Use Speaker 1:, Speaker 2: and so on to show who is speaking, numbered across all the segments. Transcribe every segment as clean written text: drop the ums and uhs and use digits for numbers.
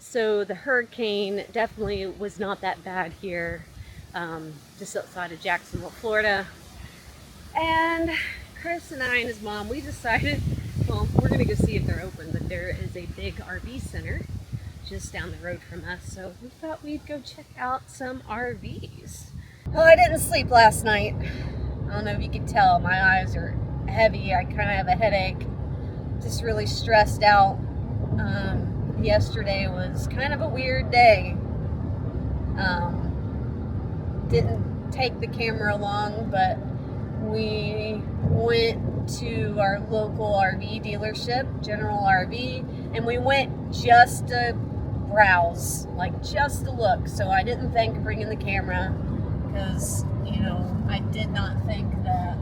Speaker 1: So the hurricane definitely was not that bad here, just outside of Jacksonville, Florida. And Chris and I and his mom, we decided, well, we're gonna go see if they're open, but there is a big RV center just down the road from us, so we thought we'd go check out some RVs. Well, I didn't sleep last night. I don't know if you could tell, my eyes are heavy. I kind of have a headache, just really stressed out. Yesterday was kind of a weird day. Didn't take the camera along, but we went to our local RV dealership, General RV, and we went just to browse, like just to look. So I didn't think of bringing the camera because, you know, I did not think that,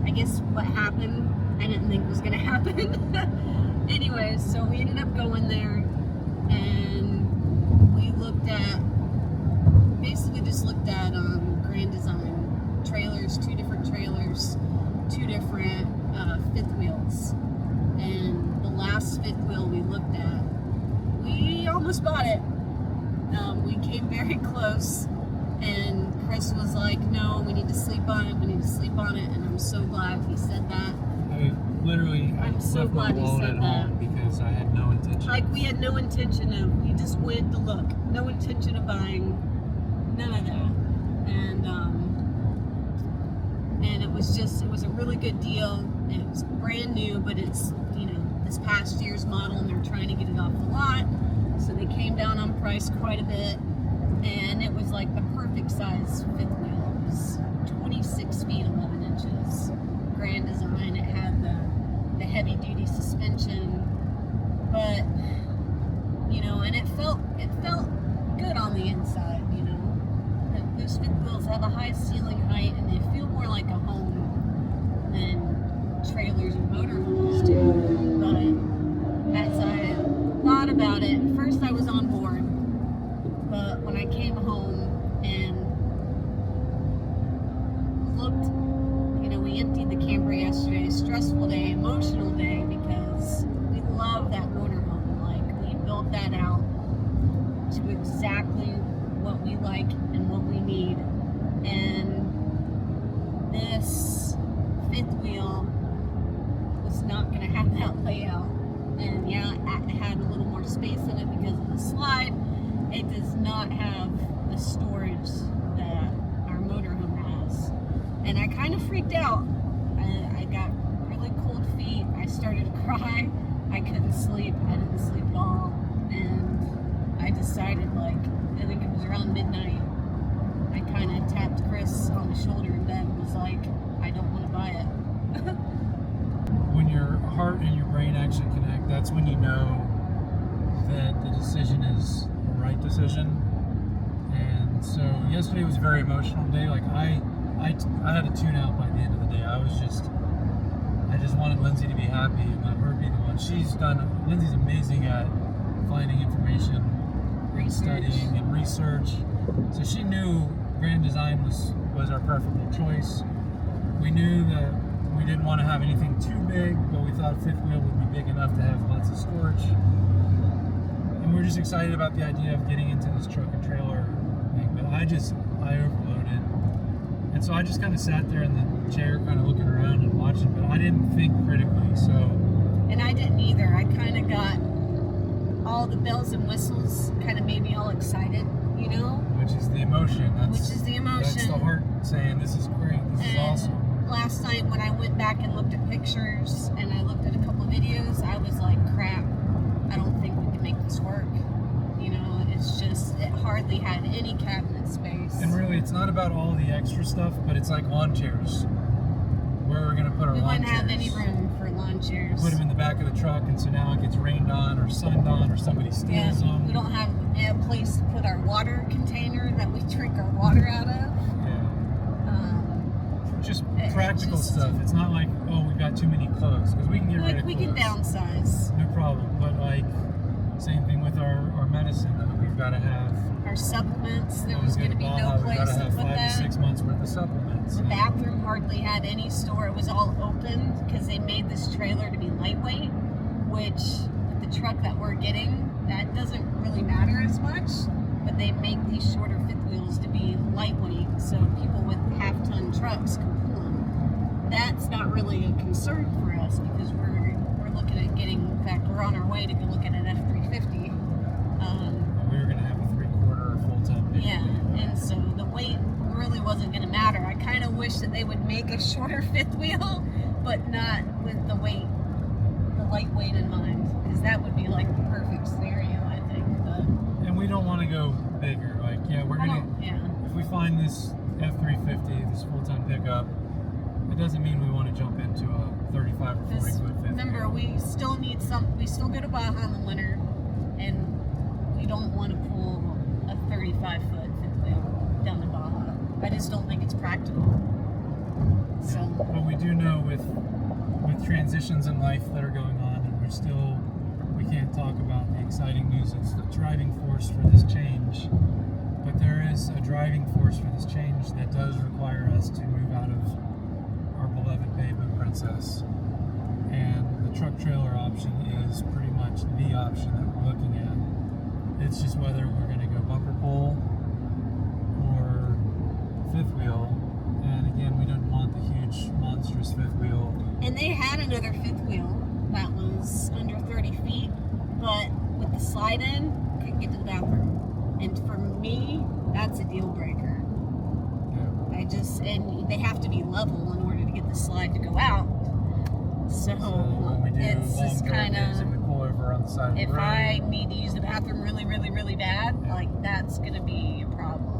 Speaker 1: I guess what happened, I didn't think was going to happen. Anyways, so we ended up going there and we looked at, basically just looked at Grand Design trailers, two different fifth wheels. And the last fifth wheel we looked at, we almost bought it. We came very close, and Chris was like, no, we need to sleep on it, and I'm so glad he said that.
Speaker 2: I'm so glad he said that. Because I had no intention.
Speaker 1: Like, we had no intention of, we just went to look. No intention of buying, none of that. And it was a really good deal. It was brand new, but it's, you know, this past year's model, and they're trying to get it off the lot. So they came down on price quite a bit, and it was like the perfect size fifth wheel. It was 26 feet 11 inches. Grand Design. It had the heavy duty suspension, but you know, and it felt good on the inside. You know, those fifth wheels have a high ceiling height, and they feel more like a home than trailers and motorhomes do. But as I thought about it, at first I was on board, but when I came home and looked, you know, we emptied the camper yesterday, stressful day, emotional day, because we love that motorhome. Like, we built that out to exactly what we like and what we need. And this fifth wheel was not going to have that layout. And yeah, it had a little more space in it because of the slide. It does not have the storage that our motorhome has. And I kind of freaked out. I got really cold feet. I started to cry. I couldn't sleep. I didn't sleep at all. And I decided, like, I think it was around midnight, I kind of tapped Chris on the shoulder in bed and was like, I don't want to buy it.
Speaker 2: When your heart and your brain actually connect, that's when you know that the decision is the right decision. And so yesterday was a very emotional day. Like, I had to tune out by the end of the day. I just wanted Lindsay to be happy and let her be the one. Lindsay's amazing at finding information, studying and research. So she knew Grand Design was our preferable choice. We knew that we didn't want to have anything too big, but we thought a fifth wheel would be big enough to have lots of storage. And we're just excited about the idea of getting into this truck and trailer thing. But I overloaded. And so I just kind of sat there in the chair, kind of looking around and watching, but I didn't think critically, so.
Speaker 1: And I didn't either. I kind of got all the bells and whistles, kind of made me all excited, you know?
Speaker 2: Which is the emotion.
Speaker 1: That's
Speaker 2: the heart saying, this is great, this is awesome.
Speaker 1: Last night when I went back and looked at pictures and I looked at a couple of videos, I was like, crap, I don't think we can make this work. You know, it's just, it hardly had any cabinet space.
Speaker 2: And really, it's not about all the extra stuff, but it's like lawn chairs. Where we're going to put our lawn chairs.
Speaker 1: We wouldn't have any room for lawn chairs.
Speaker 2: Put them in the back of the truck, and so now it gets rained on or sunned on or somebody steals them.
Speaker 1: We don't have a place to put our water container that we drink our water out of.
Speaker 2: Yeah. Just practical stuff. It's not like, oh, we've got too many clothes, because we can get rid of clothes.
Speaker 1: We can downsize.
Speaker 2: No problem. But like, same thing with our medicine that we've got to have.
Speaker 1: Our supplements, there was going to be no place to put that.
Speaker 2: 5 to 6 months worth of supplements.
Speaker 1: The bathroom hardly had any store. It was all open because they made this trailer to be lightweight, which with the truck that we're getting, these shorter fifth wheels to be lightweight, so people with half-ton trucks can pull them. That's not really a concern for us because we're looking at getting. In fact, we're on our way to go look at an F350.
Speaker 2: We were going to have a 3/4 full-time pickup.
Speaker 1: Yeah, and so the weight really wasn't going to matter. I kind of wish that they would make a shorter fifth wheel, but not with the lightweight in mind, because that would be like the perfect scenario, I think. But
Speaker 2: and we don't want to go bigger. Like, yeah, we're going to, if we find this F350, this full-time pickup, it doesn't mean we want to jump into a 35 or 40 foot fifth
Speaker 1: remember,
Speaker 2: wheel.
Speaker 1: we still need we still go to Baja in the winter, and we don't want to pull a 35 foot fifth wheel down to Baja. I just don't think it's practical. So,
Speaker 2: but we do know with transitions in life that are going on, and we can't talk about the exciting news. It's the driving force for this change. But there is a driving force for this change that does require us to move out of our beloved pavement princess. And the truck trailer option is pretty much the option that we're looking at. It's just whether we're going to go bumper pull or fifth wheel. And again, we don't want the huge, monstrous fifth wheel.
Speaker 1: and they had another fifth wheel that was under 30 feet, but with the slide in, couldn't get to the bathroom. And for me, that's a deal breaker.
Speaker 2: Yeah.
Speaker 1: And they have to be level in order to get the slide to go out. So
Speaker 2: when we do
Speaker 1: it's just kind
Speaker 2: and we pull over on the side of the
Speaker 1: if
Speaker 2: road,
Speaker 1: I need to use the bathroom really, really, really bad, like that's gonna be a problem.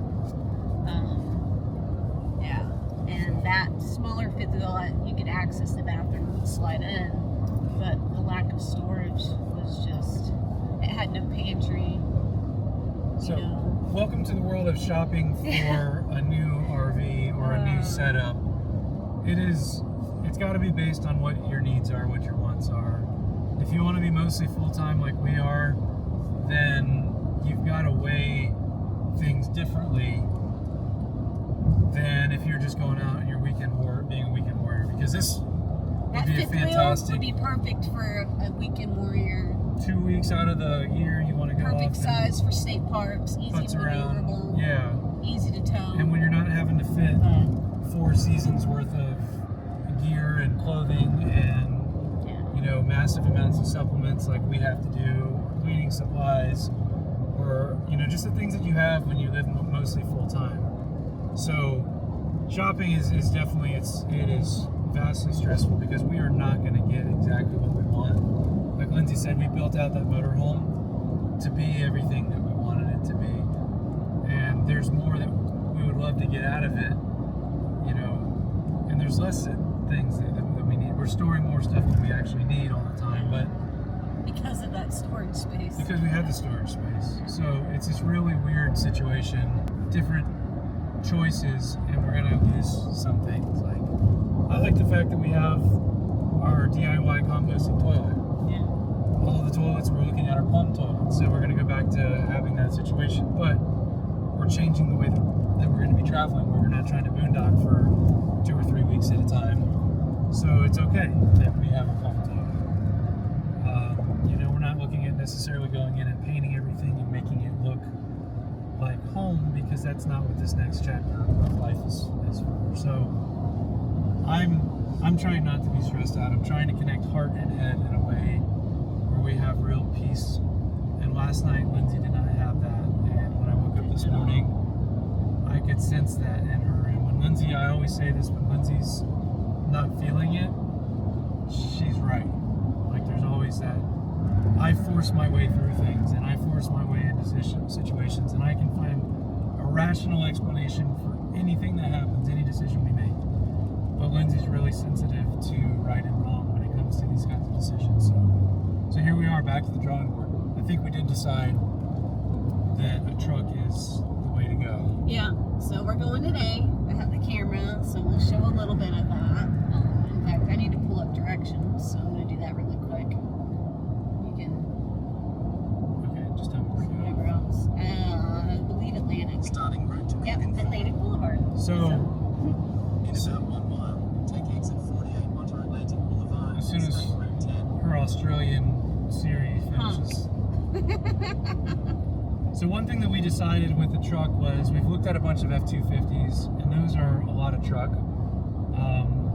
Speaker 1: Yeah, and that smaller fifth wheel, you could access the bathroom and slide in, but the lack of storage was just, it had no pantry.
Speaker 2: So, welcome to the world of shopping for a new RV or a new setup. It's got to be based on what your needs are, what your wants are. If you want to be mostly full-time like we are, then you've got to weigh things differently than if you're just going out and you're being a weekend warrior. Because this would be a fantastic...
Speaker 1: would be perfect for a weekend warrior.
Speaker 2: 2 weeks out of the year, you want to go
Speaker 1: Perfect
Speaker 2: off
Speaker 1: size for state parks, easy maneuverable,
Speaker 2: yeah,
Speaker 1: easy to tow.
Speaker 2: and when you're not having to fit 4 seasons worth of gear and clothing and massive amounts of supplements like we have to do, cleaning supplies, or just the things that you have when you live mostly full time. So shopping is definitely it is vastly stressful because we are not going to get exactly what we want. Like Lindsay said, we built out that motorhome to be everything that we wanted it to be, and there's more that we would love to get out of it, and there's less things that we need. We're storing more stuff than we actually need all the time, but
Speaker 1: because of that storage space.
Speaker 2: Because we have the storage space. So it's this really weird situation, different choices, and we're gonna lose some things. Like, I like the fact that we have our DIY composting toilet.
Speaker 1: Yeah.
Speaker 2: All of the toilets, we're looking at our plumb toilets, so we're gonna go back to having that situation. But we're changing the way that we're gonna be traveling, where we're not trying to boondock for 2 or 3 weeks at a time. So it's okay that we have a plumb toilet. We're not looking at necessarily going in and painting everything and making it look like home, because that's not what this next chapter of life is for. So I'm trying not to be stressed out. I'm trying to connect heart and head in a way where we have real peace. And last night, Lindsay did not have that. And when I woke up this morning, I could sense that in her. And when Lindsay, I always say this, when Lindsay's not feeling it, she's right. Like, there's always that. I force my way through things, and I force my way into situations, and I can find a rational explanation for anything that happens, any decision we make. But Lindsay's really sensitive to right and wrong when it comes to these kinds of decisions. So here we are, back to the drawing board. I think we did decide that a truck is the way to go.
Speaker 1: Yeah, so we're going today. I have the camera, so we'll show a little bit of that. In fact, I need to pull up directions, so I'm going to do that really quick. You can...
Speaker 2: Okay, just tell me where to go.
Speaker 1: Whatever else. I believe Atlantic.
Speaker 3: Starting route to
Speaker 1: Yep, Atlantic Boulevard.
Speaker 2: So
Speaker 3: in about 1 mile, take exit 48 onto Atlantic Boulevard.
Speaker 2: as soon as
Speaker 3: State Route 10.
Speaker 2: her Australian series finishes. So one thing that we decided with the truck was we've looked at a bunch of F-250s, and those are a lot of truck.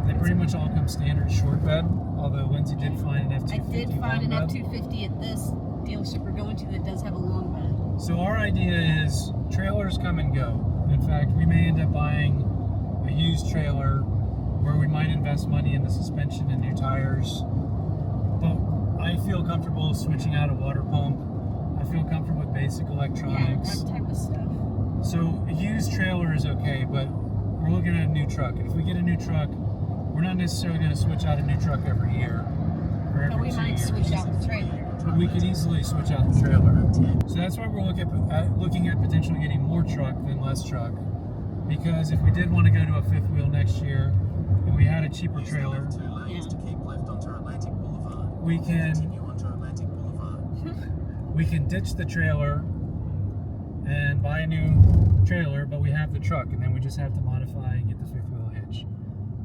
Speaker 2: They pretty much all come standard short bed, although Lindsay did find an F-250
Speaker 1: I did find an
Speaker 2: long bed.
Speaker 1: F-250 at this dealership we're going to that does have a long bed.
Speaker 2: So our idea is trailers come and go. In fact, we may end up buying a used trailer where we might invest money in the suspension and new tires. But I feel comfortable switching out a water pump. I feel comfortable with basic
Speaker 1: Yeah,
Speaker 2: electronics.
Speaker 1: that type of stuff.
Speaker 2: So a used trailer is okay, but we're looking at a new truck. And if we get a new truck, we're not necessarily going to switch out a new truck every year or
Speaker 1: But
Speaker 2: every
Speaker 1: we
Speaker 2: 2
Speaker 1: might
Speaker 2: years.
Speaker 1: switch out the trailer.
Speaker 2: But we could easily switch out the trailer. So that's why we're looking at potentially getting more truck than less truck. Because if we did want to go to a fifth wheel next year and we had a cheaper trailer, we can ditch the trailer and buy a new trailer, but we have the truck, and then we just have to modify and get the fifth wheel hitch.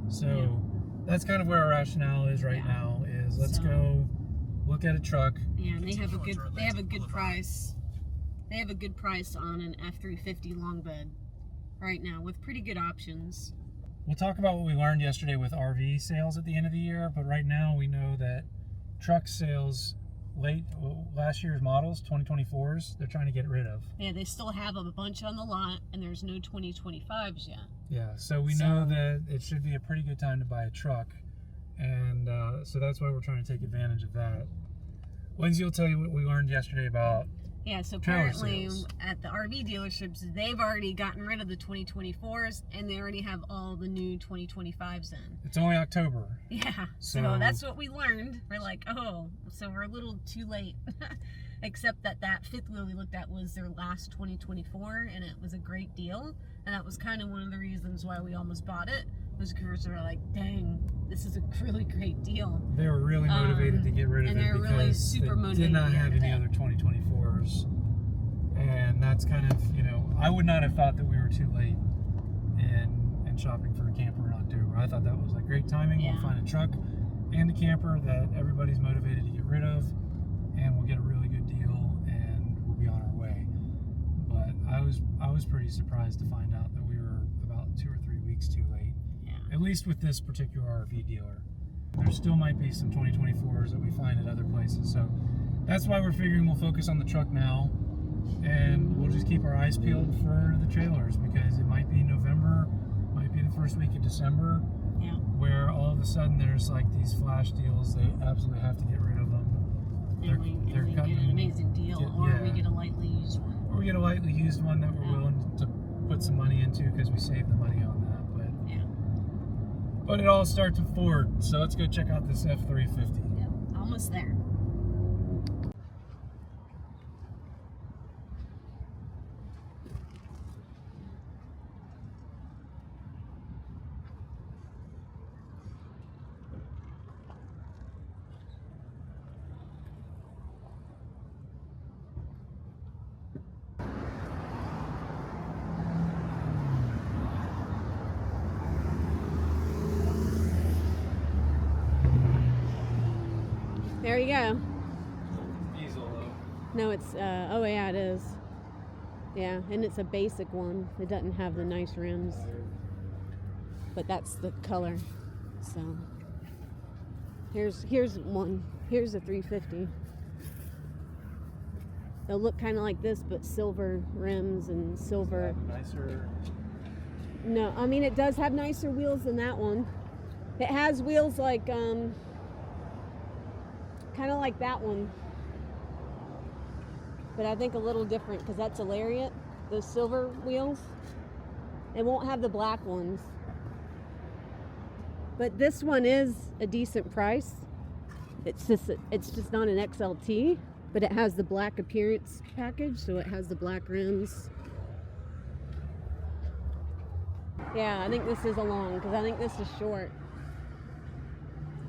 Speaker 2: So that's kind of where our rationale is right now. Is let's go look at a truck.
Speaker 1: Yeah, and they have a good price. They have a good price on an F-350 long bed right now with pretty good options.
Speaker 2: We'll talk about what we learned yesterday with RV sales at the end of the year, but right now we know that truck sales last year's models, 2024s, they're trying to get rid of.
Speaker 1: Yeah, they still have a bunch on the lot, and there's no 2025s yet.
Speaker 2: Yeah, so we know that it should be a pretty good time to buy a truck, and so that's why we're trying to take advantage of that. Lindsay will tell you what we learned yesterday about.
Speaker 1: Yeah, so
Speaker 2: trailer
Speaker 1: apparently
Speaker 2: sales.
Speaker 1: at the RV dealerships, they've already gotten rid of the 2024s, and they already have all the new 2025s in.
Speaker 2: It's only October.
Speaker 1: Yeah, so that's what we learned. We're like, oh, so we're a little too late. Except that fifth wheel we looked at was their last 2024, and it was a great deal. And that was kind of one of the reasons why we almost bought it, was because we were like, dang, this is a really great deal.
Speaker 2: They were really motivated to get rid of
Speaker 1: and
Speaker 2: it
Speaker 1: they're
Speaker 2: because
Speaker 1: really super
Speaker 2: they
Speaker 1: motivated
Speaker 2: did not
Speaker 1: to get
Speaker 2: have
Speaker 1: rid of
Speaker 2: any
Speaker 1: it.
Speaker 2: other 2024s. And that's kind of, I would not have thought that we were too late in shopping for a camper in October. I thought that was like great timing.
Speaker 1: Yeah.
Speaker 2: We'll find a truck and a camper that everybody's motivated to get rid of, and we'll get a really good deal, and we'll be on our way. But I was pretty surprised to find out that we were about 2 or 3 weeks too late.
Speaker 1: Yeah.
Speaker 2: At least with this particular RV dealer. There still might be some 2024s that we find at other places. So that's why we're figuring we'll focus on the truck now, and we'll just keep our eyes peeled for the trailers, because it might be November, might be the first week of December,
Speaker 1: Yeah.
Speaker 2: where all of a sudden there's like these flash deals. They absolutely have to get rid of them.
Speaker 1: And we get an amazing deal, or we get a lightly used one.
Speaker 2: Or we get a lightly used one that we're willing to put some money into because we saved the money on that. But it all starts with Ford, so let's go check out this F-350.
Speaker 1: Yep, almost there. There you go.
Speaker 2: Diesel though.
Speaker 1: No, it's, oh yeah, it is. Yeah, and it's a basic one. It doesn't have the nice rims. But that's the color. So, here's one. Here's a 350. They'll look kind of like this, but silver rims and silver.
Speaker 2: Nicer.
Speaker 1: No, I mean, it does have nicer wheels than that one. It has wheels like, kind of like that one, but I think a little different because that's a Lariat, those silver wheels. It won't have the black ones, but this one is a decent price. It's just not an XLT, but it has the black appearance package, so it has the black rims. Yeah, I think this is a long, because I think this is short.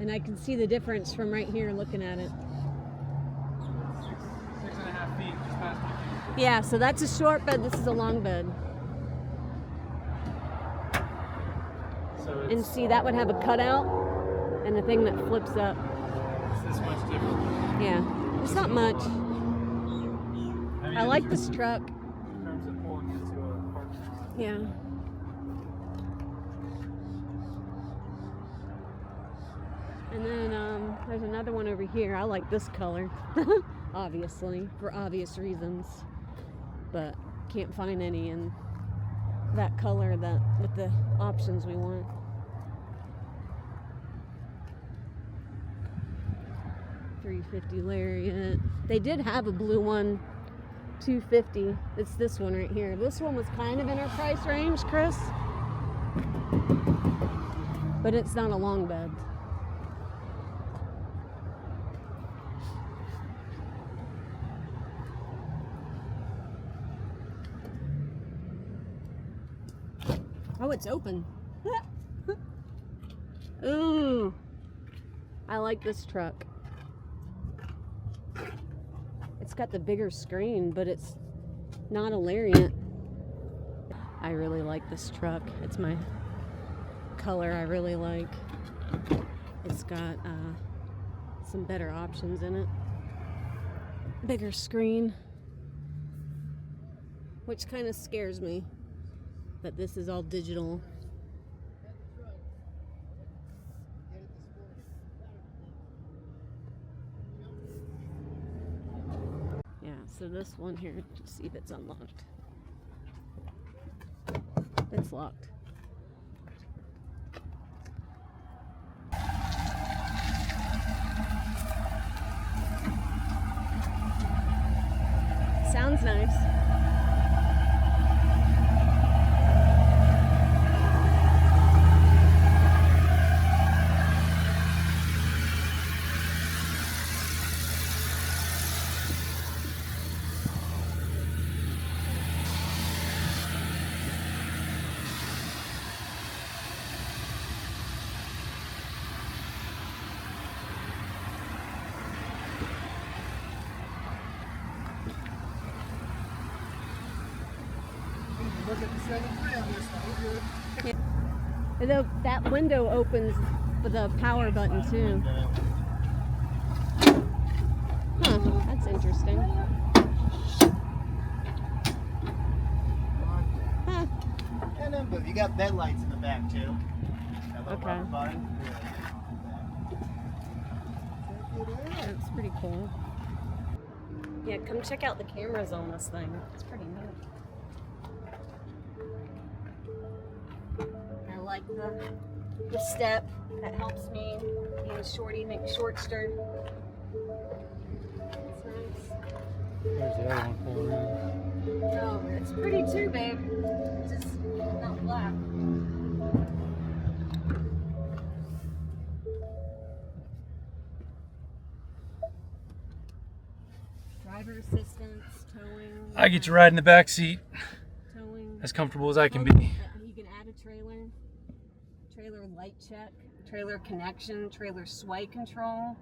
Speaker 1: And I can see the difference from right here looking at it.
Speaker 2: 6.5 feet, just past my feet.
Speaker 1: Yeah, so that's a short bed, this is a long bed.
Speaker 2: So
Speaker 1: And see, that would have a cutout and a thing that flips up.
Speaker 2: it's this much different.
Speaker 1: Yeah, it's not much.
Speaker 2: I mean,
Speaker 1: I like this truck.
Speaker 2: In terms of pulling into a parking lot.
Speaker 1: Yeah. And then there's another one over here. I like this color, obviously, for obvious reasons. But can't find any in that color that with the options we want. $350 Lariat. They did have a blue one, $250. It's this one right here. This one was kind of in our price range, Chris, but it's not a long bed. Oh, it's open. Ooh, I like this truck. It's got the bigger screen, but it's not a Lariat. I really like this truck. It's my color I really like. It's got some better options in it. Bigger screen, which kind of scares me. But this is all digital. Yeah, so this one here, let's see if it's unlocked. It's locked. Sounds nice.
Speaker 3: Look at the 7.3 on this one. We're good.
Speaker 1: Yeah. That window opens with a power button too. Huh, that's interesting. Huh.
Speaker 3: And then, but you got bed lights in the back too. That little
Speaker 1: Okay.
Speaker 3: rubber button.
Speaker 1: That's pretty cool. Yeah, come check out the cameras on this thing. It's pretty neat. I like the step that helps me being shorty, make shortster. It's nice.
Speaker 2: There's the other one pulling in.
Speaker 1: No, it's pretty too, babe. It's just not black. Driver assistance, towing.
Speaker 2: I get to ride in the back seat,
Speaker 1: Towing.
Speaker 2: as comfortable as I can be.
Speaker 1: You can add a trailer light check, trailer connection, trailer sway control.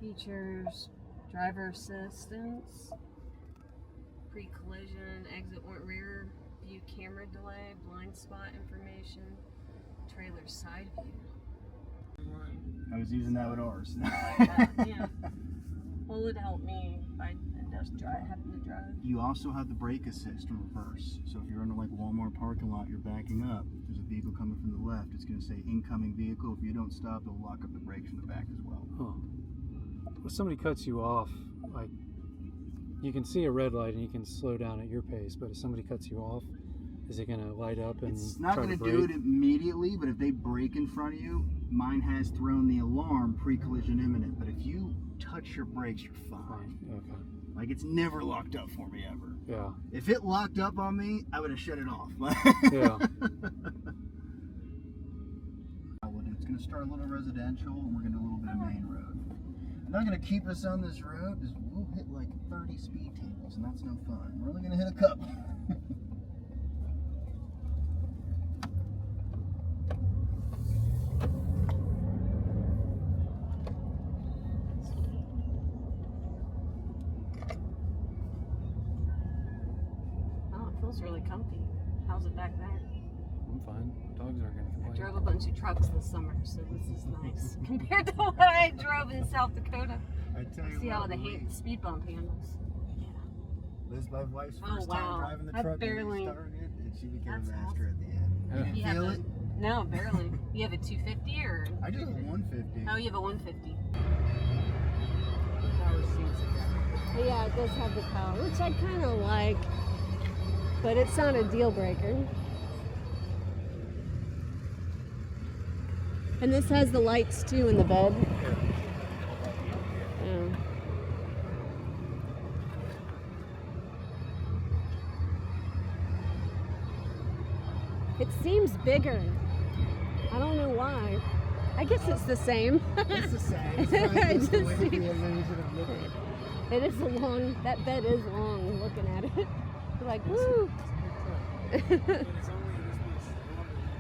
Speaker 1: Features, driver assistance, pre-collision, exit rear view camera delay, blind spot information, trailer side view.
Speaker 3: I was using that with ours.
Speaker 1: Yeah. Well, it would help me if I just having to drive.
Speaker 3: You also have the brake assist in reverse. So if you're in a like Walmart parking lot, you're backing up. If there's a vehicle coming from the left, it's going to say incoming vehicle. If you don't stop, it'll lock up the brakes from the back as well.
Speaker 2: Huh. If somebody cuts you off, like you can see a red light and you can slow down at your pace, but if somebody cuts you off, is it going to light up and
Speaker 3: It's not
Speaker 2: try
Speaker 3: going
Speaker 2: to
Speaker 3: to do
Speaker 2: brake?
Speaker 3: it immediately, but if they brake in front of you, mine has thrown the alarm pre-collision imminent. But if you touch your brakes, you're fine.
Speaker 2: Okay.
Speaker 3: Like it's never locked up for me ever.
Speaker 2: Yeah.
Speaker 3: If it locked up on me, I would have shut it off.
Speaker 2: Yeah.
Speaker 3: It's going to start a little residential, and we're going to do a little bit of main road. I'm not going to keep us on this road because we'll hit like 30 speed tables, and that's no fun. We're only going to hit a couple.
Speaker 1: Oh, it feels really comfy. How's it back there?
Speaker 2: I'm fine. Dogs aren't going to
Speaker 1: I
Speaker 2: complain.
Speaker 1: drove a bunch of trucks this summer, so this is nice compared to what I drove in South Dakota.
Speaker 3: I tell you
Speaker 1: See
Speaker 3: what,
Speaker 1: all the
Speaker 3: Louise,
Speaker 1: speed bump handles.
Speaker 3: Liz, my wife's
Speaker 1: Oh,
Speaker 3: first
Speaker 1: wow.
Speaker 3: time driving the
Speaker 1: I
Speaker 3: truck
Speaker 1: barely-
Speaker 3: when we started, and she became
Speaker 1: That's
Speaker 3: a master
Speaker 1: awesome.
Speaker 3: at the end.
Speaker 2: Yeah.
Speaker 3: You didn't
Speaker 1: You have
Speaker 3: feel
Speaker 1: a,
Speaker 3: it?
Speaker 1: no, barely. You have a 250 or?
Speaker 3: I do have a 150.
Speaker 1: Oh, you have a 150.
Speaker 3: Power seats again.
Speaker 1: Yeah, it does have the power, which I kind of like, but it's not a deal breaker. And this has the lights too in the bed. Yeah. It seems bigger. I don't know why. I guess it's the same.
Speaker 3: It's the same. It's probably
Speaker 1: I
Speaker 3: just the
Speaker 1: just
Speaker 3: way
Speaker 1: see-
Speaker 3: the illusion of looking at it.
Speaker 1: It is a long, that bed is long looking at it. You're like, woo!
Speaker 2: But it's only this much longer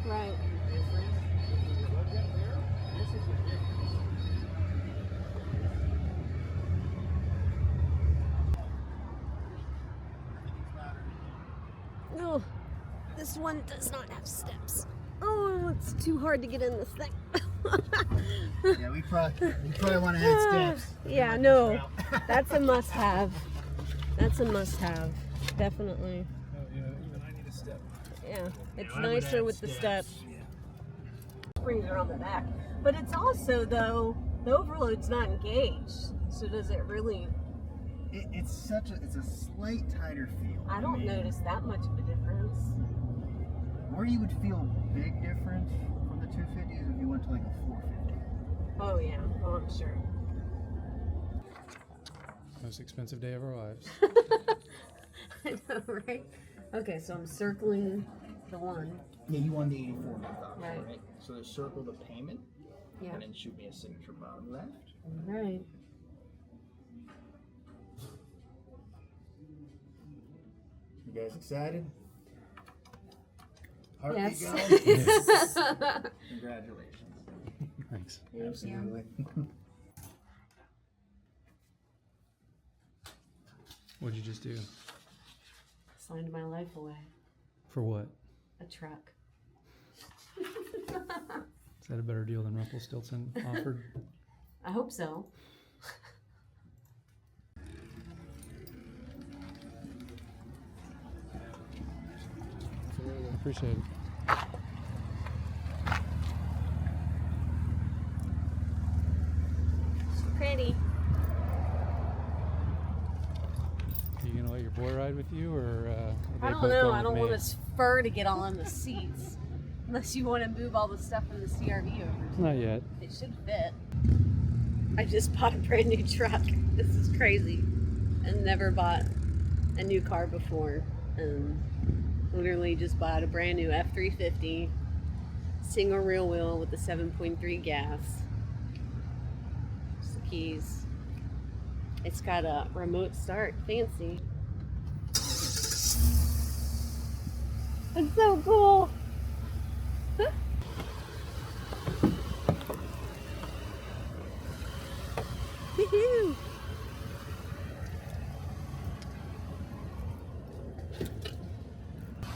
Speaker 2: than the
Speaker 1: Right. No, this one does not have steps. Oh, it's too hard to get in this thing.
Speaker 3: Yeah, we probably want to add steps.
Speaker 1: Yeah, no, that's a must-have. That's a must-have, definitely.
Speaker 2: Oh yeah, even I need a step.
Speaker 1: Yeah, it's
Speaker 2: I would
Speaker 1: nicer
Speaker 2: add
Speaker 1: with the steps.
Speaker 2: Yeah.
Speaker 1: Springs are on the back, but it's also though the overload's not engaged. So does it really?
Speaker 3: It's a slight tighter feel.
Speaker 1: I don't
Speaker 3: mean,
Speaker 1: notice that much of a difference.
Speaker 3: Where you would feel a big difference from the 250 is if you went to like a 450.
Speaker 1: Oh yeah, oh I'm sure.
Speaker 2: Most expensive day of our lives.
Speaker 1: I know, right? Okay, so I'm circling the one.
Speaker 3: Yeah, you won the 84 month option,
Speaker 1: Right.
Speaker 3: right? So just circle the payment
Speaker 1: Yeah.
Speaker 3: and then shoot me a signature bottom left.
Speaker 1: All right.
Speaker 3: You guys excited? Heartbeat
Speaker 1: Yes.
Speaker 3: going? Congratulations.
Speaker 2: Thanks.
Speaker 1: Thank you.
Speaker 3: Absolutely.
Speaker 2: What'd you just do?
Speaker 1: Signed my life away.
Speaker 2: For what?
Speaker 1: A truck.
Speaker 2: Is that a better deal than Rumpelstiltskin offered?
Speaker 1: I hope so.
Speaker 2: Appreciate it.
Speaker 1: It's pretty.
Speaker 2: You gonna let your boy ride with you, or are they
Speaker 1: I don't
Speaker 2: both
Speaker 1: know.
Speaker 2: going
Speaker 1: I don't
Speaker 2: with
Speaker 1: want
Speaker 2: me?
Speaker 1: his fur to get all in the seats. Unless you want to move all the stuff from the CRV over.
Speaker 2: Not yet.
Speaker 1: It should fit. I just bought a brand new truck. This is crazy. I never bought a new car before. Literally just bought a brand new F350 single rear wheel with the 7.3 gas. Just the keys. It's got a remote start. Fancy. It's so cool. Woohoo!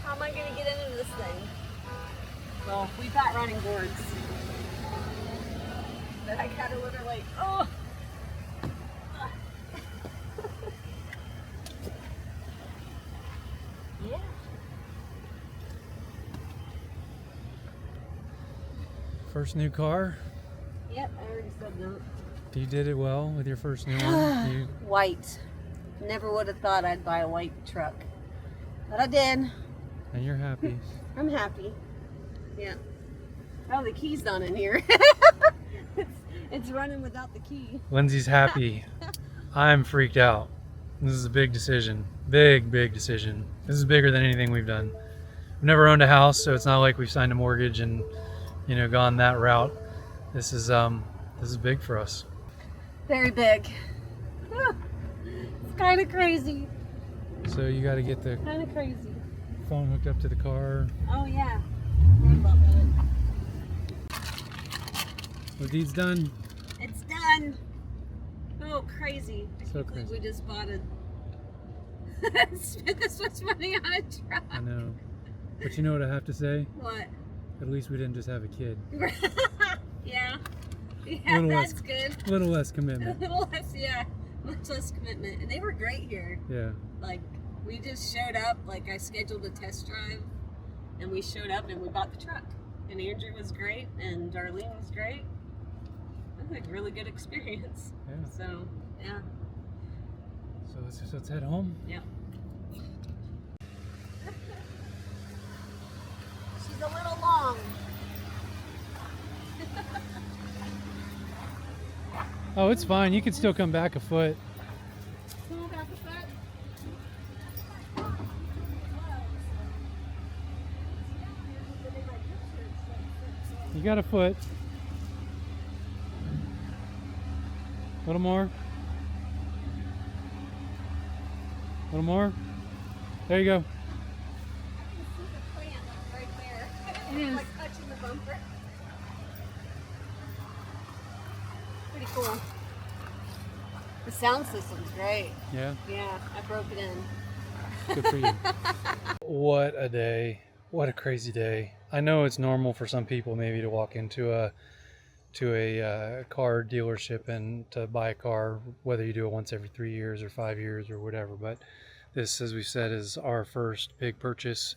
Speaker 1: How am I going to get into this thing? Well, we've got running boards. But I gotta literally, oh! Yeah.
Speaker 2: First new car.
Speaker 1: Yep, I already said that.
Speaker 2: You did it well with your first new one. You,
Speaker 1: White. Never would have thought I'd buy a white truck. But I did.
Speaker 2: and you're happy.
Speaker 1: I'm happy. Yeah. Oh, the key's not in here. it's running without the key.
Speaker 2: Lindsay's happy. I'm freaked out. This is a big decision. Big decision. This is bigger than anything we've done. We've never owned a house, so it's not like we've signed a mortgage and, you know, gone that route. This is big for us.
Speaker 1: Very big. It's kind of crazy.
Speaker 2: So you got to get the
Speaker 1: Kind of crazy.
Speaker 2: phone hooked up to the car.
Speaker 1: Oh, yeah. I love it.
Speaker 2: The deed's done.
Speaker 1: It's done. Oh, crazy. I
Speaker 2: So
Speaker 1: can't believe
Speaker 2: crazy.
Speaker 1: we just bought a... spent this much money on a truck.
Speaker 2: I know. But you know what I have to say?
Speaker 1: What?
Speaker 2: At least we didn't just have a kid.
Speaker 1: Yeah. Yeah,
Speaker 2: little
Speaker 1: that's
Speaker 2: less,
Speaker 1: good.
Speaker 2: a little less commitment.
Speaker 1: A little less, yeah. Much less commitment. And they were great here.
Speaker 2: Yeah.
Speaker 1: Like, we just showed up. Like, I scheduled a test drive, and we showed up, and we bought the truck. And Andrew was great, and Darlene was great. It was a really good experience.
Speaker 2: Yeah.
Speaker 1: So, yeah.
Speaker 2: So let's head home.
Speaker 1: Yeah. She's a little long.
Speaker 2: Oh, it's fine. You can still come back a foot.
Speaker 1: Come back a foot.
Speaker 2: You got a foot. A little more. A little more. There you go.
Speaker 1: It is. Like touching the bumper. Pretty cool. The sound system's great.
Speaker 2: Yeah.
Speaker 1: Yeah, I broke it in.
Speaker 2: Good for you. What a day. What a crazy day. I know it's normal for some people maybe to walk into a car dealership and to buy a car, whether you do it once every 3 years or 5 years or whatever. But this, as we said, is our first big purchase.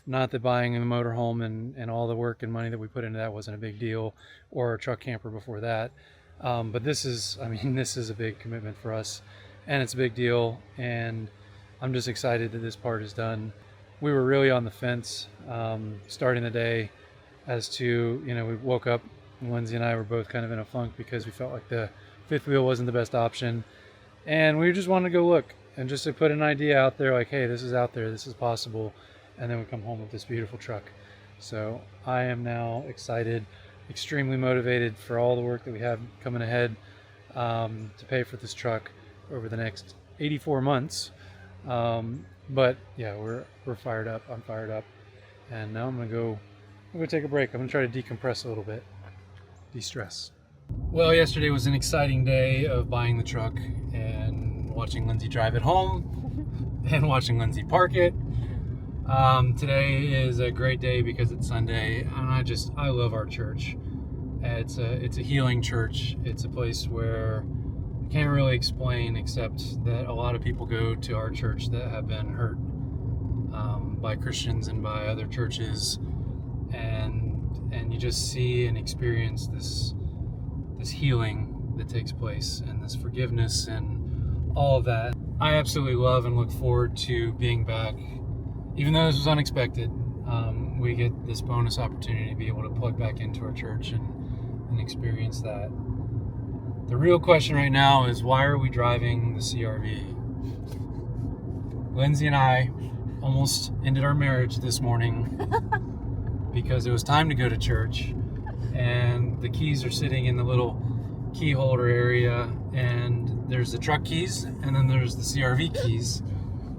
Speaker 2: Not that buying a motorhome and all the work and money that we put into that wasn't a big deal, or a truck camper before that. But this is, I mean, this is a big commitment for us, and it's a big deal. And I'm just excited that this part is done. We were really on the fence starting the day as to, you know, we woke up and Lindsay and I were both kind of in a funk because we felt like the fifth wheel wasn't the best option. And we just wanted to go look and just to put an idea out there like, hey, this is out there, this is possible. And then we come home with this beautiful truck. So I am now excited, extremely motivated for all the work that we have coming ahead to pay for this truck over the next 84 months. But yeah, we're fired up. I'm fired up, and now I'm gonna go take a break. I'm gonna try to decompress a little bit, de-stress. Well, yesterday was an exciting day of buying the truck and watching Lindsay drive it home and watching Lindsay park it. Today is a great day because it's Sunday, and I love our church. It's a healing church. It's a place where I can't really explain except that a lot of people go to our church that have been hurt by Christians and by other churches, and you just see and experience this healing that takes place and this forgiveness and all of that. I absolutely love and look forward to being back. Even though this was unexpected, we get this bonus opportunity to be able to plug back into our church and experience that. The real question right now is, why are we driving the CRV? Lindsay and I almost ended our marriage this morning because it was time to go to church, and the keys are sitting in the little key holder area, and there's the truck keys and then there's the CRV keys.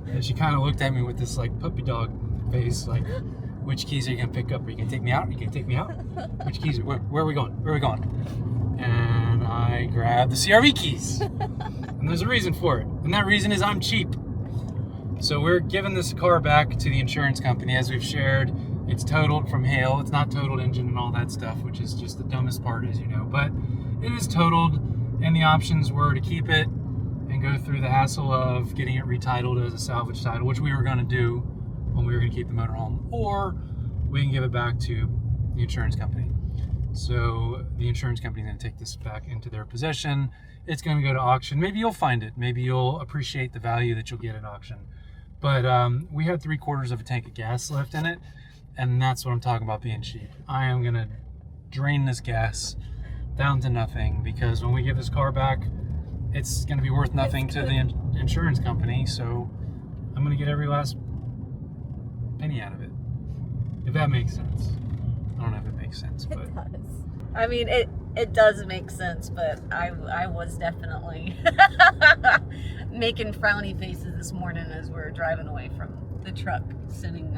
Speaker 2: And she kind of looked at me with this like puppy dog face, like, which keys are you gonna pick up? Are you gonna take me out? Are you gonna take me out? Which keys? Where are we going? Where are we going? And I grabbed the CRV keys. And there's a reason for it. And that reason is I'm cheap. So we're giving this car back to the insurance company. As we've shared, it's totaled from hail. It's not totaled engine and all that stuff, which is just the dumbest part, as you know. But it is totaled, and the options were to keep it and go through the hassle of getting it retitled as a salvage title, which we were going to do when we were going to keep the motorhome, or we can give it back to the insurance company. So the insurance company is going to take this back into their possession. It's going to go to auction. Maybe you'll find it. Maybe you'll appreciate the value that you'll get at auction. But we had 3/4 of a tank of gas left in it, and that's what I'm talking about being cheap. I am going to drain this gas down to nothing, because when we give this car back, it's going to be worth nothing to the insurance company. So I'm going to get every last penny out of it, if that makes sense. I don't know if it makes sense, but
Speaker 1: it does. I mean, it does make sense, but I was definitely making frowny faces this morning as we're driving away from the truck sitting in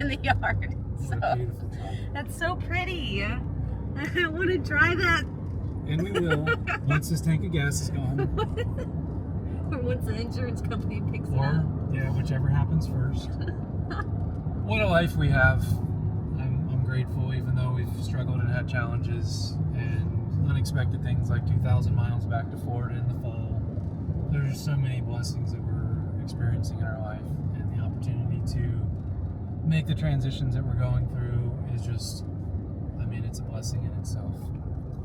Speaker 1: the yard. So
Speaker 2: what a beautiful truck.
Speaker 1: That's so pretty. I want to drive that.
Speaker 2: And we will, once this tank of gas is gone.
Speaker 1: Or once the insurance company picks it up.
Speaker 2: Or, yeah, whichever happens first. What a life we have. I'm grateful, even though we've struggled and had challenges. And unexpected things like 2,000 miles back to Florida in the fall. There's just so many blessings that we're experiencing in our life, and the opportunity to make the transitions that we're going through is just, I mean, it's a blessing in itself.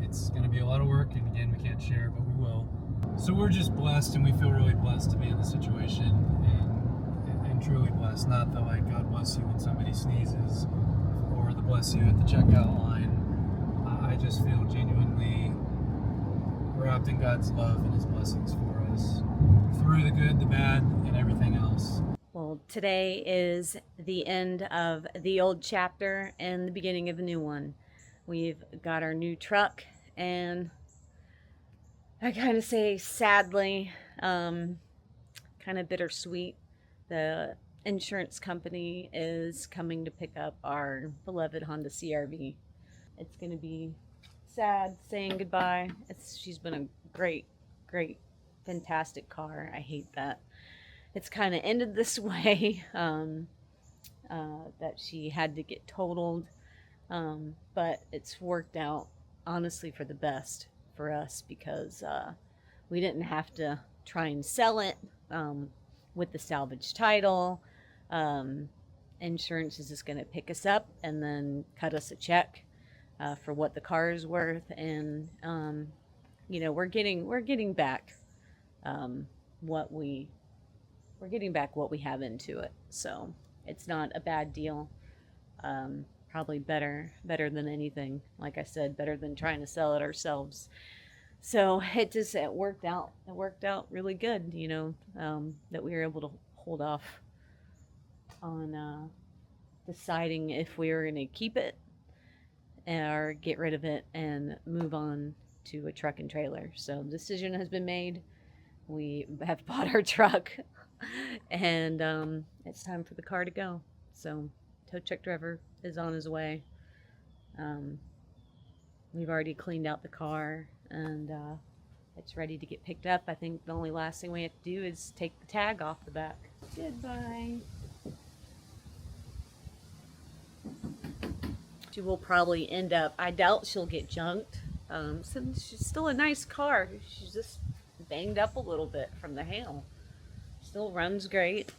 Speaker 2: It's going to be a lot of work, and again, we can't share, but we will. So we're just blessed, and we feel really blessed to be in the situation, and truly blessed. Not the like, God bless you when somebody sneezes, or the bless you at the checkout line. I just feel genuinely wrapped in God's love and His blessings for us through the good, the bad, and everything else.
Speaker 1: Well, today is the end of the old chapter and the beginning of a new one. We've got our new truck, and I kind of say sadly, kind of bittersweet, the insurance company is coming to pick up our beloved Honda CRV. It's going to be sad saying goodbye. She's been a great, fantastic car. I hate that it's kind of ended this way, that she had to get totaled, but it's worked out honestly for the best for us, because we didn't have to try and sell it with the salvage title. Insurance is just going to pick us up and then cut us a check for what the car is worth, and you know, we're getting back we're getting back what we have into it. So it's not a bad deal. Probably better than anything. Like I said, better than trying to sell it ourselves. So it worked out. It worked out really good, you know, that we were able to hold off on deciding if we were going to keep it or get rid of it and move on to a truck and trailer. So the decision has been made. We have bought our truck, and it's time for the car to go. So tow truck driver is on his way. We've already cleaned out the car, and it's ready to get picked up. I think the only last thing we have to do is take the tag off the back. Goodbye. She will probably end up, I doubt she'll get junked. So she's still a nice car. She's just banged up a little bit from the hail. Still runs great.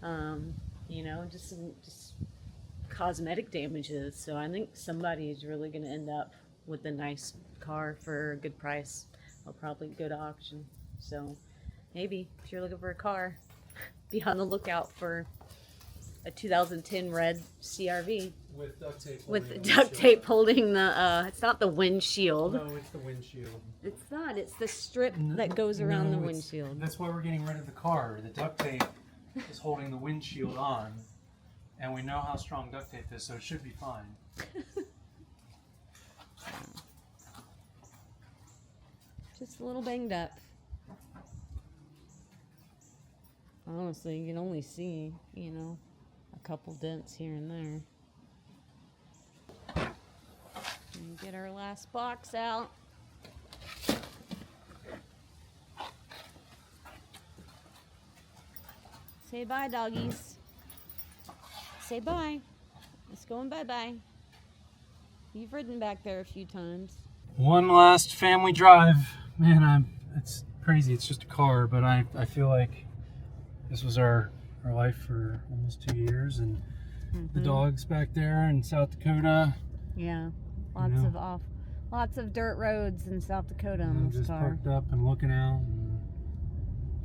Speaker 1: You know, just cosmetic damages. So I think somebody is really going to end up with a nice car for a good price. I'll probably go to auction. So maybe if you're looking for a car, be on the lookout for a 2010 red CRV.
Speaker 2: With duct tape.
Speaker 1: With duct tape holding the, it's not the windshield.
Speaker 2: No, it's the windshield.
Speaker 1: It's not, it's the strip that goes around the windshield.
Speaker 2: That's why we're getting rid of the car. The duct tape is holding the windshield on, and we know how strong duct tape is, so it should be fine.
Speaker 1: Just a little banged up. Honestly, you can only see, you know, a couple dents here and there. And get our last box out. Say bye, doggies. Say bye. It's going bye-bye. You've ridden back there a few times.
Speaker 2: One last family drive. Man, it's crazy. It's just a car, but I feel like this was our life for almost 2 years, and the dog's back there in South Dakota.
Speaker 1: Yeah, lots of dirt roads in South Dakota on this
Speaker 2: just
Speaker 1: car.
Speaker 2: Parked up and looking out.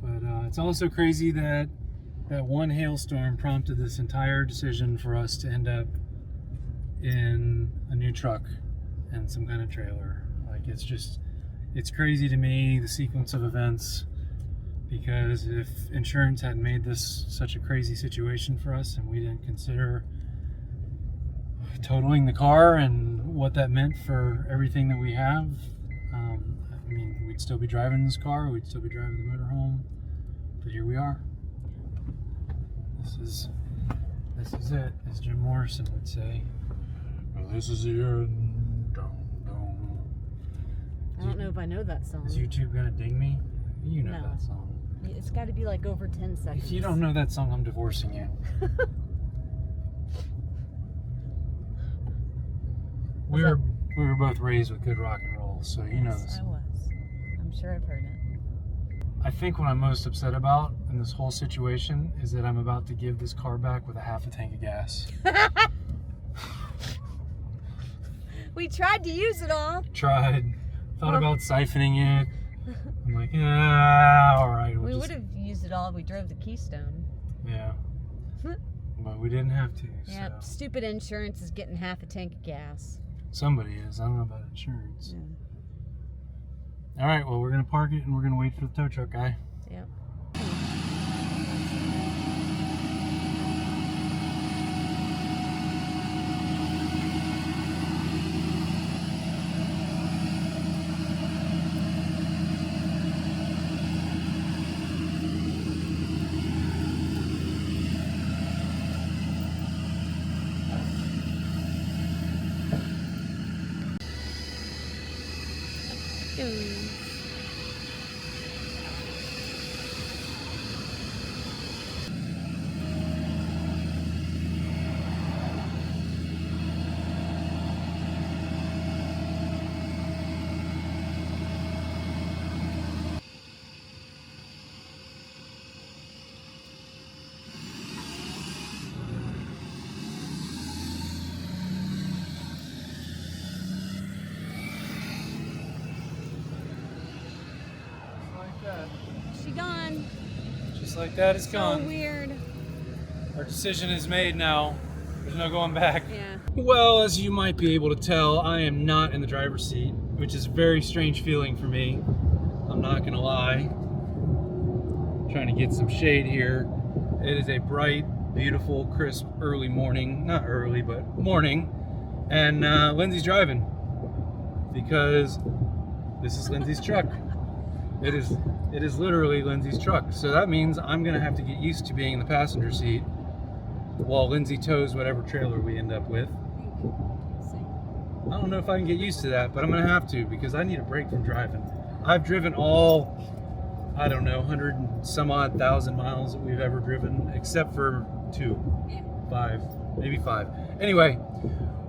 Speaker 2: But it's also crazy that one hailstorm prompted this entire decision for us to end up in a new truck and some kind of trailer. Like, it's crazy to me, the sequence of events, because if insurance hadn't made this such a crazy situation for us and we didn't consider totaling the car and what that meant for everything that we have, I mean, we'd still be driving this car, we'd still be driving the motorhome, but here we are. This is it, as Jim Morrison would say. Well, this is the end.
Speaker 1: I don't know if I know that song.
Speaker 2: Is YouTube gonna ding me? You know that song.
Speaker 1: It's got to be like over 10 seconds.
Speaker 2: If you don't know that song, I'm divorcing you. We were both raised with good rock and roll. hysterical, so you know this.
Speaker 1: I was. I'm sure I've heard it.
Speaker 2: I think what I'm most upset about in this whole situation is that I'm about to give this car back with a half a tank of gas.
Speaker 1: We tried to use it all.
Speaker 2: Thought about siphoning it. I'm like, yeah, all right.
Speaker 1: We would have used it all if we drove the Keystone.
Speaker 2: Yeah. But we didn't have to.
Speaker 1: Yeah,
Speaker 2: so.
Speaker 1: stupid insurance is getting half a tank of gas.
Speaker 2: Somebody is. I don't know about insurance.
Speaker 1: Yeah.
Speaker 2: All right, well, we're going to park it and we're going to wait for the tow truck guy.
Speaker 1: Yep. She gone.
Speaker 2: Just like that, it's
Speaker 1: So
Speaker 2: gone.
Speaker 1: weird.
Speaker 2: Our decision is made now. There's no going back.
Speaker 1: Yeah.
Speaker 2: Well, as you might be able to tell, I am not in the driver's seat, which is a very strange feeling for me. I'm not gonna lie. Trying to get some shade here. It is a bright, beautiful, crisp, early morning. Not early, but morning. And Lindsay's driving because this is Lindsay's truck. It is literally Lindsay's truck. So that means I'm gonna have to get used to being in the passenger seat while Lindsay tows whatever trailer we end up with. I don't know if I can get used to that, but I'm gonna have to because I need a break from driving. I've driven all, I don't know, 100 and some odd thousand miles that we've ever driven, except for 5, maybe 5. Anyway,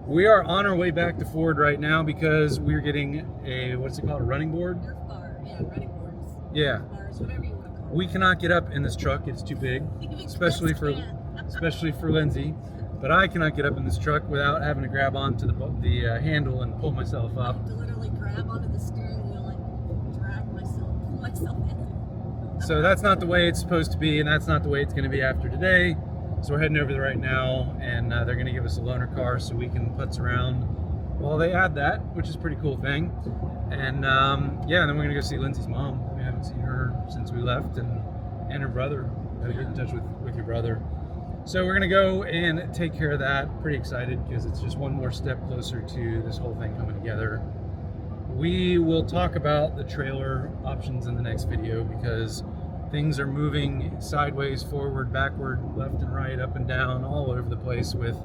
Speaker 2: we are on our way back to Ford right now because we're getting a, what's it called, a running board?
Speaker 1: Nerf bar. Yeah, running boards.
Speaker 2: Yeah.
Speaker 1: Bars, whatever you want to call it.
Speaker 2: We cannot get up in this truck, it's too big, especially for Lindsay. But I cannot get up in this truck without having to grab onto the handle and pull myself
Speaker 1: I
Speaker 2: up.
Speaker 1: have to literally grab onto the steering wheel and drag myself in.
Speaker 2: So that's not the way it's supposed to be, and that's not the way it's going to be after today. So we're heading over there right now, and they're going to give us a loaner car so we can putz around while they add that, which is a pretty cool thing. And yeah, and then we're going to go see Lindsay's mom. We haven't seen her since we left, and her brother. Gotta get in touch with your brother. So we're going to go and take care of that. Pretty excited because it's just one more step closer to this whole thing coming together. We will talk about the trailer options in the next video because things are moving sideways, forward, backward, left and right, up and down, all over the place with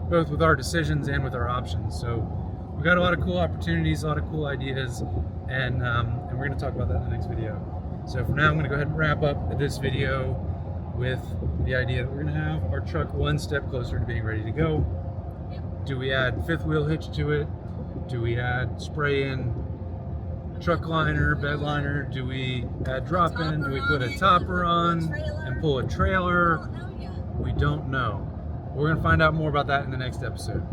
Speaker 2: both with our decisions and with our options. So we've got a lot of cool opportunities, a lot of cool ideas, and we're going to talk about that in the next video. So for now, I'm going to go ahead and wrap up this video with the idea that we're going to have our truck one step closer to being ready to go. Do we add fifth wheel hitch to it? Do we add spray in truck liner, bed liner? Do we add drop in? Do we put a topper on and pull a trailer? We don't know. We're going to find out more about that in the next episode.